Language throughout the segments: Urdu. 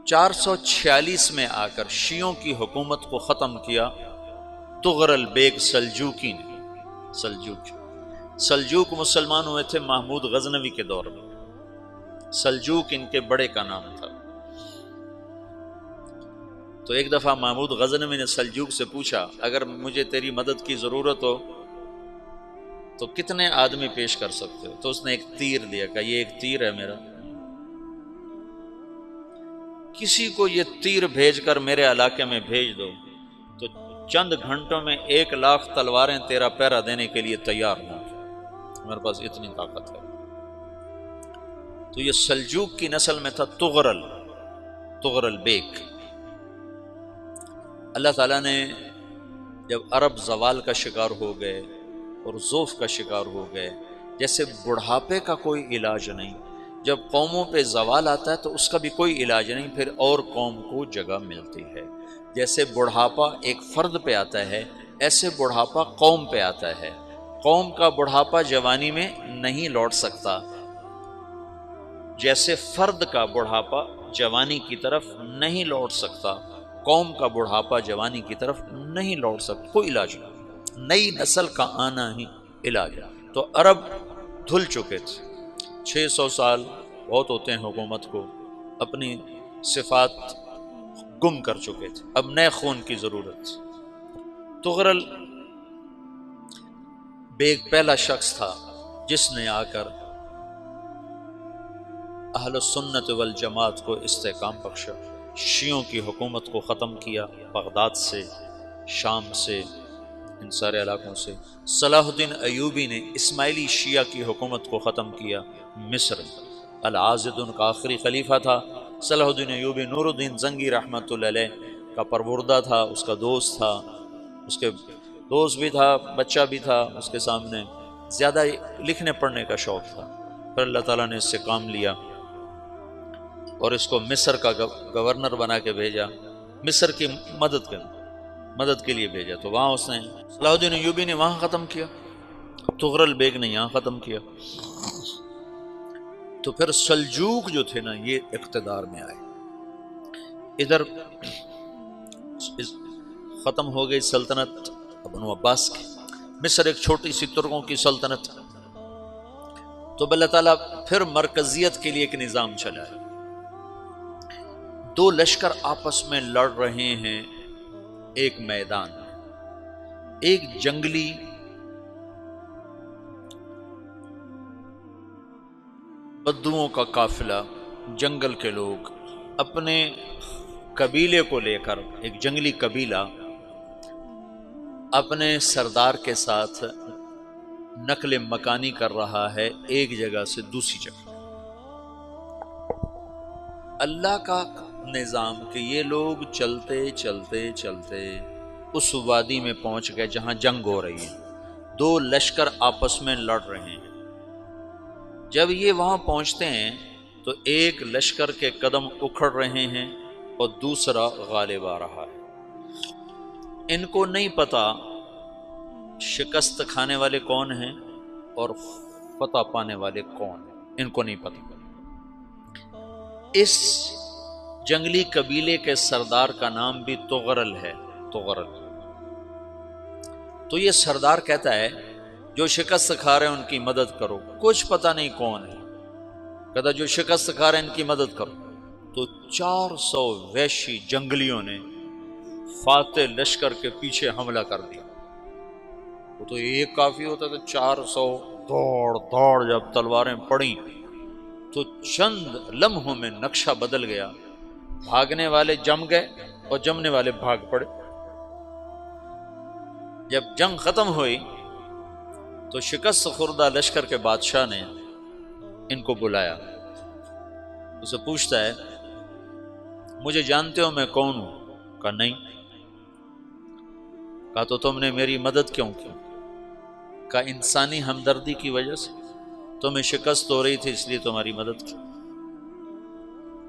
446 میں آ کر شیعوں کی حکومت کو ختم کیا تغرل بیگ سلجوکی نے۔ سلجوک مسلمان ہوئے تھے محمود غزنوی کے دور میں، سلجوک ان کے بڑے کا نام تھا۔ تو ایک دفعہ محمود غزنوی نے سلجوک سے پوچھا اگر مجھے تیری مدد کی ضرورت ہو تو کتنے آدمی پیش کر سکتے ہو؟ تو اس نے ایک تیر دیا، کہا یہ ایک تیر ہے میرا، کسی کو یہ تیر بھیج کر میرے علاقے میں بھیج دو تو چند گھنٹوں میں 1,00,000 تلواریں تیرا پہرا دینے کے لیے تیار ہوں، میرے پاس اتنی طاقت ہے۔ تو یہ سلجوک کی نسل میں تھا تغرل بیگ۔ اللہ تعالیٰ نے جب عرب زوال کا شکار ہو گئے اور ضعف کا شکار ہو گئے، جیسے بڑھاپے کا کوئی علاج نہیں، جب قوموں پہ زوال آتا ہے تو اس کا بھی کوئی علاج نہیں، پھر اور قوم کو جگہ ملتی ہے۔ جیسے بڑھاپا ایک فرد پہ آتا ہے، ایسے بڑھاپا قوم پہ آتا ہے۔ قوم کا بڑھاپا جوانی میں نہیں لوٹ سکتا، جیسے فرد کا بڑھاپا جوانی کی طرف نہیں لوٹ سکتا، قوم کا بڑھاپا جوانی کی طرف نہیں لوٹ سکتا، کوئی علاج نہیں، نئی نسل کا آنا ہی علاج ہے۔ تو عرب دھل چکے تھے، 600 سال بہت ہوتے ہیں حکومت کو، اپنی صفات گم کر چکے تھے، اب نئے خون کی ضرورت تھی۔ تغرل بیگ پہلا شخص تھا جس نے آ کر اہل السنت والجماعت کو استحکام بخشا، شیعوں کی حکومت کو ختم کیا، بغداد سے، شام سے، ان سارے علاقوں سے۔ صلاح الدین ایوبی نے اسماعیلی شیعہ کی حکومت کو ختم کیا، مصر۔ العاضد ان کا آخری خلیفہ تھا صلاح الدین ایوبی، نور الدین زنگی رحمۃ اللہ علیہ کا پروردہ تھا، اس کا دوست تھا، اس کے دوست بھی تھا، بچہ بھی تھا اس کے سامنے، زیادہ لکھنے پڑھنے کا شوق تھا۔ پھر اللہ تعالیٰ نے اس سے کام لیا اور اس کو مصر کا گورنر بنا کے بھیجا، مصر کی مدد کے لیے بھیجا۔ تو وہاں اس نے صلاح الدین ایوبی نے وہاں ختم کیا، تغرل بیگ نے یہاں ختم کیا۔ تو پھر سلجوک جو تھے نا یہ اقتدار میں آئے، ادھر ختم ہو گئی سلطنت بنو عباس کی، مصر ایک چھوٹی سی ترکوں کی سلطنت۔ تو اللہ تعالیٰ پھر مرکزیت کے لیے ایک نظام چلائے، دو لشکر آپس میں لڑ رہے ہیں ایک میدان، ایک جنگلی بدوؤں کا قافلہ، جنگل کے لوگ اپنے قبیلے کو لے کر، ایک جنگلی قبیلہ اپنے سردار کے ساتھ نقل مکانی کر رہا ہے ایک جگہ سے دوسری جگہ۔ اللہ کا نظام کہ یہ لوگ چلتے چلتے چلتے اس وادی میں پہنچ گئے جہاں جنگ ہو رہی ہے، دو لشکر آپس میں لڑ رہے ہیں۔ جب یہ وہاں پہنچتے ہیں تو ایک لشکر کے قدم اکھڑ رہے ہیں اور دوسرا غالب آ رہا ہے۔ ان کو نہیں پتا شکست کھانے والے کون ہیں اور فتح پانے والے کون ہیں، ان کو نہیں پتا۔ اس جنگلی قبیلے کے سردار کا نام بھی تغرل ہے، تغرل۔ تو یہ سردار کہتا ہے جو شکست کھا رہے ہیں ان کی مدد کرو، کچھ پتہ نہیں کون ہے، کہتا جو شکست کھا رہے ہیں ان کی مدد کرو۔ تو 400 وحشی جنگلیوں نے فاتح لشکر کے پیچھے حملہ کر دیا۔ وہ تو ایک کافی ہوتا تھا، 400 دوڑ جب تلواریں پڑیں تو چند لمحوں میں نقشہ بدل گیا، بھاگنے والے جم گئے اور جمنے والے بھاگ پڑے۔ جب جنگ ختم ہوئی تو شکست خوردہ لشکر کے بادشاہ نے ان کو بلایا، اسے پوچھتا ہے مجھے جانتے ہو میں کون ہوں؟ کہا نہیں۔ کہا تو تم نے میری مدد کیوں کی؟ کہا انسانی ہمدردی کی وجہ سے، تمہیں شکست ہو رہی تھی اس لیے تمہاری مدد کی۔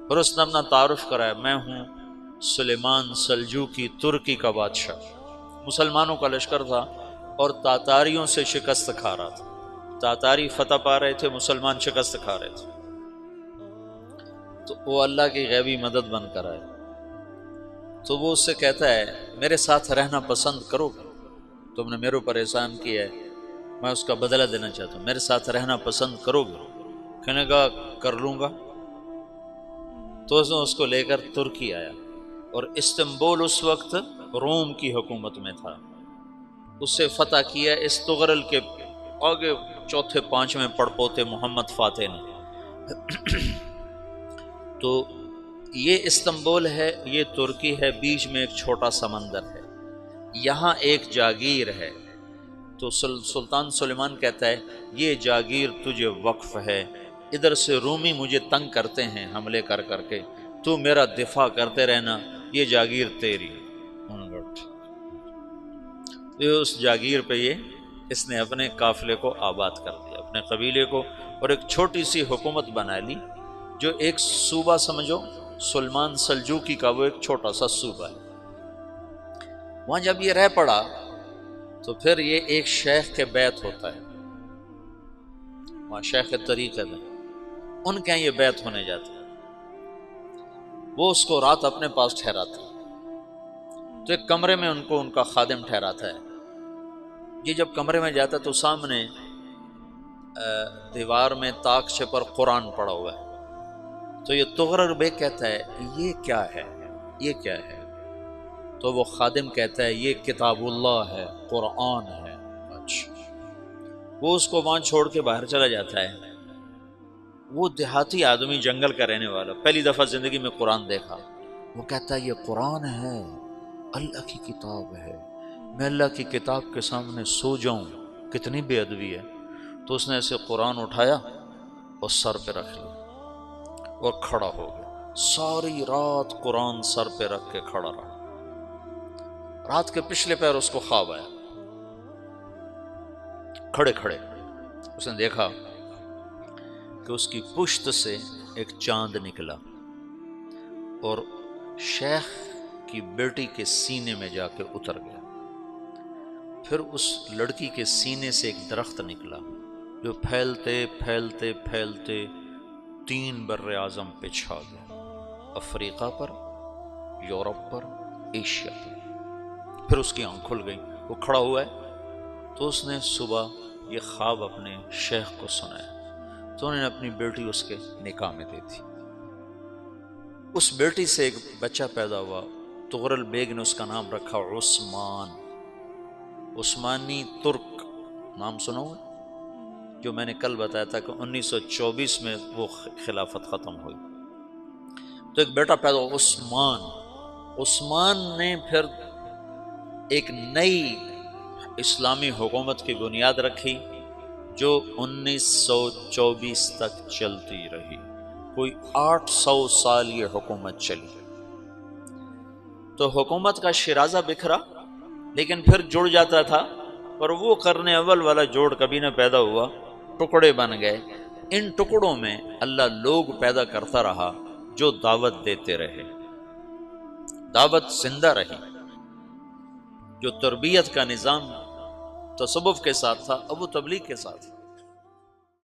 پھر اس نے اپنا تعارف کرایا، میں ہوں سلیمان سلجوکی، ترکی کا بادشاہ۔ مسلمانوں کا لشکر تھا اور تاتاریوں سے شکست کھا رہا تھا، تاتاری فتح پا رہے تھے، مسلمان شکست کھا رہے تھے۔ تو وہ اللہ کی غیبی مدد بن کر آئے، تو وہ اس سے کہتا ہے میرے ساتھ رہنا پسند کرو گے؟ تم نے میرے اوپر احسان کیا ہے، میں اس کا بدلہ دینا چاہتا ہوں، میرے ساتھ رہنا پسند کرو گے؟ کہنے کا کر لوں گا۔ تو اس نے اس کو لے کر ترکی آیا، اور استنبول اس وقت روم کی حکومت میں تھا، اسے فتح کیا اس تغرل کے آگے چوتھے پانچویں پڑپوتے محمد فاتح نے۔ تو یہ استنبول ہے، یہ ترکی ہے، بیچ میں ایک چھوٹا سمندر ہے، یہاں ایک جاگیر ہے۔ تو سلطان سلیمان کہتا ہے یہ جاگیر تجھے وقف ہے، ادھر سے رومی مجھے تنگ کرتے ہیں حملے کر کر کے، تو میرا دفاع کرتے رہنا، یہ جاگیر تیری۔ اس جاگیر پہ اس نے اپنے قافلے کو آباد کر دیا، اپنے قبیلے کو، اور ایک چھوٹی سی حکومت بنا لی، جو ایک صوبہ سمجھو سلمان سلجوقی کا، وہ ایک چھوٹا سا صوبہ ہے۔ وہاں جب یہ رہ پڑا تو پھر یہ ایک شیخ کے بیعت ہوتا ہے، وہاں شیخ طریقہ میں ان کے یہ بیعت ہونے جاتا ہے، وہ اس کو رات اپنے پاس ٹھہراتا ہے، تو ایک کمرے میں ان کو ان کا خادم ٹھہراتا ہے۔ یہ جب کمرے میں جاتا ہے تو سامنے دیوار میں طاقچے پر قرآن پڑا ہوا ہے، تو یہ تغرل بیگ کہتا ہے یہ کیا ہے، یہ کیا ہے؟ تو وہ خادم کہتا ہے یہ کتاب اللہ ہے، قرآن ہے۔ اچھا، وہ اس کو وہاں چھوڑ کے باہر چلا جاتا ہے۔ وہ دیہاتی آدمی، جنگل کا رہنے والا، پہلی دفعہ زندگی میں قرآن دیکھا، وہ کہتا ہے یہ قرآن ہے، اللہ کی کتاب ہے، میں اللہ کی کتاب کے سامنے سو جاؤں، کتنی بے ادبی ہے۔ تو اس نے ایسے قرآن اٹھایا اور سر پہ رکھ لیا اور کھڑا ہو گیا، ساری رات قرآن سر پہ رکھ کے کھڑا رہا۔ رات کے پچھلے پہر اس کو خواب آیا، کھڑے کھڑے اس نے دیکھا کہ اس کی پشت سے ایک چاند نکلا اور شیخ کی بیٹی کے سینے میں جا کے اتر گیا۔ پھر اس لڑکی کے سینے سے ایک درخت نکلا جو پھیلتے پھیلتے پھیلتے 3 بر اعظم پہ چھا گیا، افریقہ پر، یورپ پر، ایشیا پر۔ پھر اس کی آنکھ کھل گئی، وہ کھڑا ہوا ہے، تو اس نے صبح یہ خواب اپنے شیخ کو سنایا، تو انہوں نے اپنی بیٹی اس کے نکاح میں دے دی۔ اس بیٹی سے ایک بچہ پیدا ہوا، تغرل بیگ نے اس کا نام رکھا عثمان، عثمانی ترک نام سنا ہوا، جو میں نے کل بتایا تھا کہ 1924 میں وہ خلافت ختم ہوئی۔ تو ایک بیٹا پیدا ہوا عثمان۔ عثمان نے پھر ایک نئی اسلامی حکومت کی بنیاد رکھی جو 1924 تک چلتی رہی، کوئی 800 سال یہ حکومت چلی۔ تو حکومت کا شیرازہ بکھرا، لیکن پھر جڑ جاتا تھا، پر وہ قرن اول والا جوڑ کبھی نہ پیدا ہوا، ٹکڑے بن گئے۔ ان ٹکڑوں میں اللہ لوگ پیدا کرتا رہا جو دعوت دیتے رہے، دعوت زندہ رہی۔ جو تربیت کا نظام تصوف کے ساتھ تھا اب وہ تبلیغ کے ساتھ،